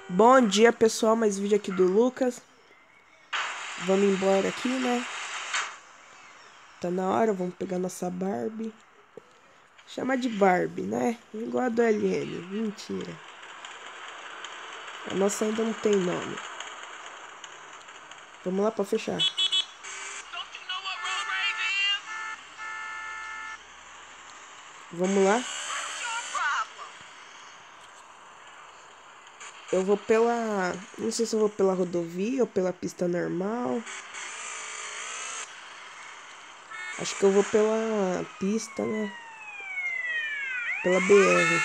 Bom dia, pessoal, mais vídeo aqui do Lucas. Vamos embora aqui, né? Tá na hora, vamos pegar nossa Barbie. Chama de Barbie, né? Igual a do LN, mentira. A nossa ainda não tem nome. Vamos lá pra fechar. Vamos lá. Eu vou pela... Não sei se eu vou pela rodovia ou pela pista normal. Acho que eu vou pela pista, né? Pela BR.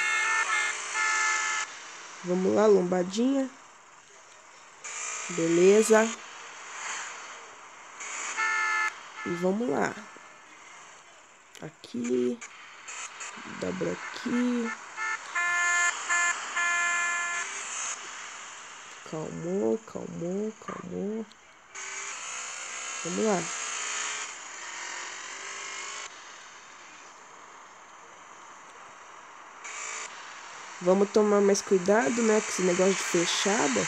Vamos lá, lombadinha. Beleza. E vamos lá. Aqui. Dobra aqui. Calmou, calmou, calmou. Vamos lá. Vamos tomar mais cuidado, né? Com esse negócio de fechada.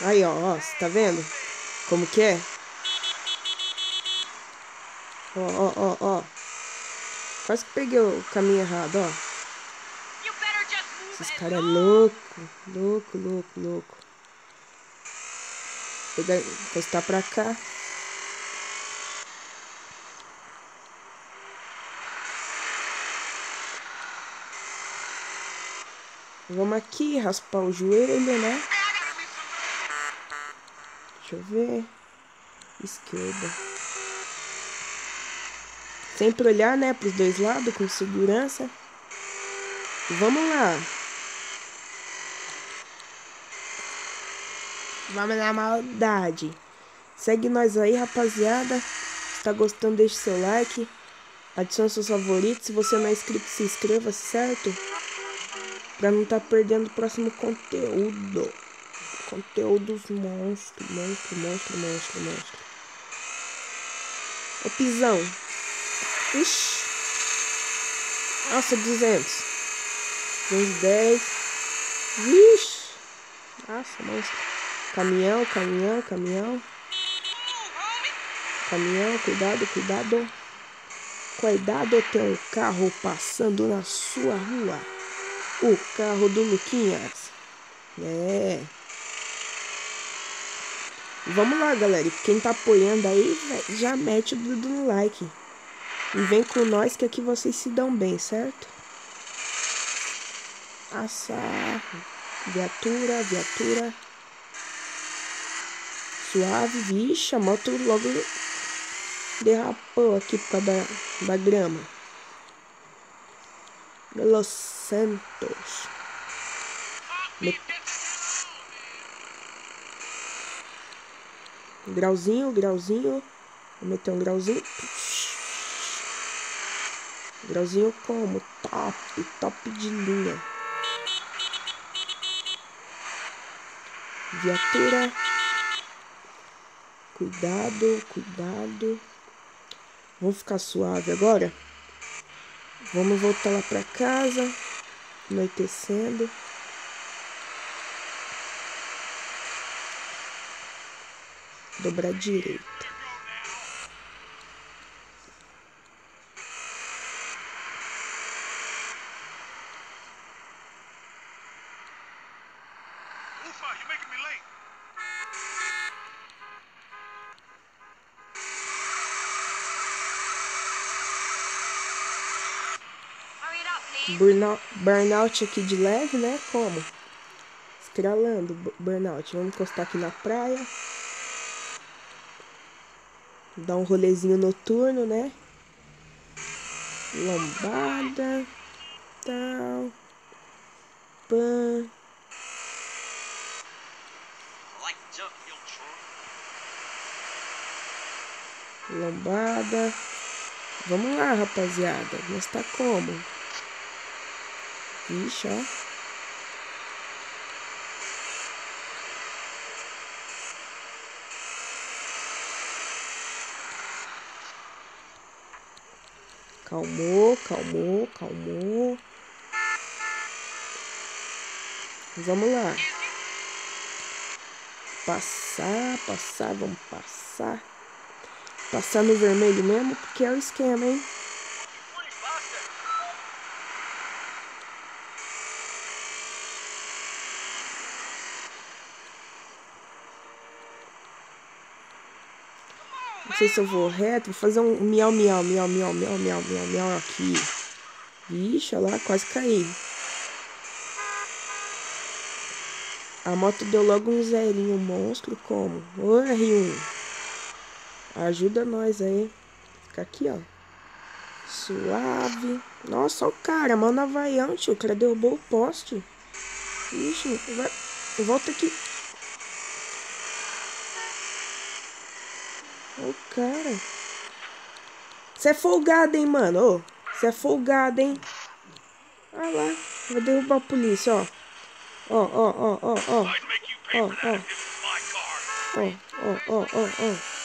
Aí, ó, você tá vendo? Como que é? Ó, ó, ó, ó. Quase que peguei o caminho errado, ó. Esses caras é louco, louco, louco, louco. Pegar, encostar pra cá. Vamos aqui raspar o joelho, né? Deixa eu ver. Esquerda. Sempre olhar, né, pros dois lados com segurança. Vamos lá. Vamos na maldade. Segue nós aí, rapaziada. Se tá gostando, deixe seu like. Adicione seus favoritos. Se você não é inscrito, se inscreva, certo? Pra não tá perdendo o próximo conteúdo. Conteúdos monstro, monstro, monstro, monstro, monstro. Ô, pisão. Ixi. Nossa, 200. 210. Vixe. Nossa, monstro. Caminhão, caminhão, caminhão. Caminhão, cuidado, cuidado. Cuidado, tem um carro passando na sua rua. O carro do Luquinhas. É. Vamos lá, galera. E quem tá apoiando aí, já mete o dedo no like. E vem com nós que aqui vocês se dão bem, certo? Assar. Viatura, viatura. Suave. Vixe, a moto logo derrapou aqui por causa da grama. Los Santos. Grauzinho, grauzinho. Vou meter um grauzinho. Grauzinho como? Top, top de linha. Viatura. Cuidado, cuidado. Vamos ficar suave agora. Vamos voltar lá pra casa. Anoitecendo. Dobrar direita. Burnout aqui de leve, né? Como? Estralando burnout. Vamos encostar aqui na praia. Dar um rolezinho noturno, né? Lombada. Tal. Pã. Lombada. Vamos lá, rapaziada. Mas tá como? Vixe, ó. Calmou, calmou, calmou. Vamos lá. Passar, passar, vamos passar. Passar no vermelho mesmo, porque é o esquema, hein? Não sei se eu vou reto, vou fazer um miau, miau, miau, miau, miau, miau, miau, miau aqui. Vixe, olha lá, quase caí. A moto deu logo um zerinho monstro, como? Ô, R1. Ajuda nós aí. Fica aqui, ó. Suave. Nossa, olha o cara, mano, havaiante. O cara derrubou o poste. Ixi, vai. Volta aqui. Olha o cara. Você é folgado, hein, mano? Você é folgado, hein? Olha lá. Vai derrubar a polícia, ó. Ó, ó, ó, ó, ó. Ó, ó. Ó, ó, ó, ó, ó.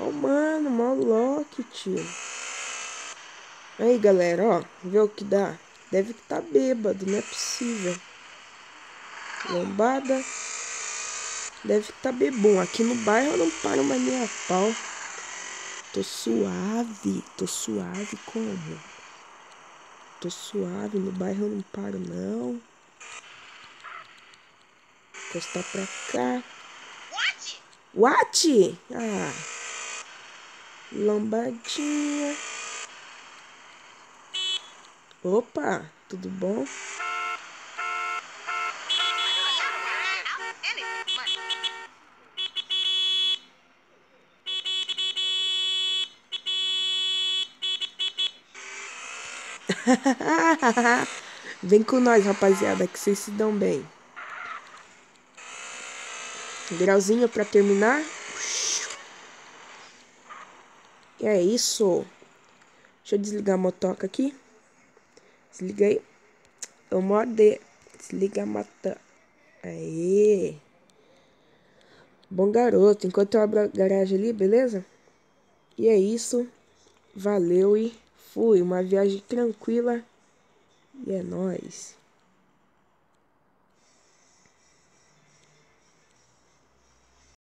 Ó, mano, Moloch, tio. Aí, galera, ó. Vê o que dá. Deve que tá bêbado, não é possível. Lombada. Deve que tá bebum. Aqui no bairro eu não paro mais nem a pau. Tô suave como? Tô suave, no bairro eu não paro não. Encostar pra cá. What? Ah. Lombadinha. Opa, tudo bom? Vem com nós, rapaziada, que vocês se dão bem. Grauzinho pra terminar. E é isso. Deixa eu desligar a motoca aqui. Desliguei. Eu morde. Desliga a motoca. Aê. Bom garoto. Enquanto eu abro a garagem ali, beleza? E é isso. Valeu e fui. Uma viagem tranquila. E é nóis.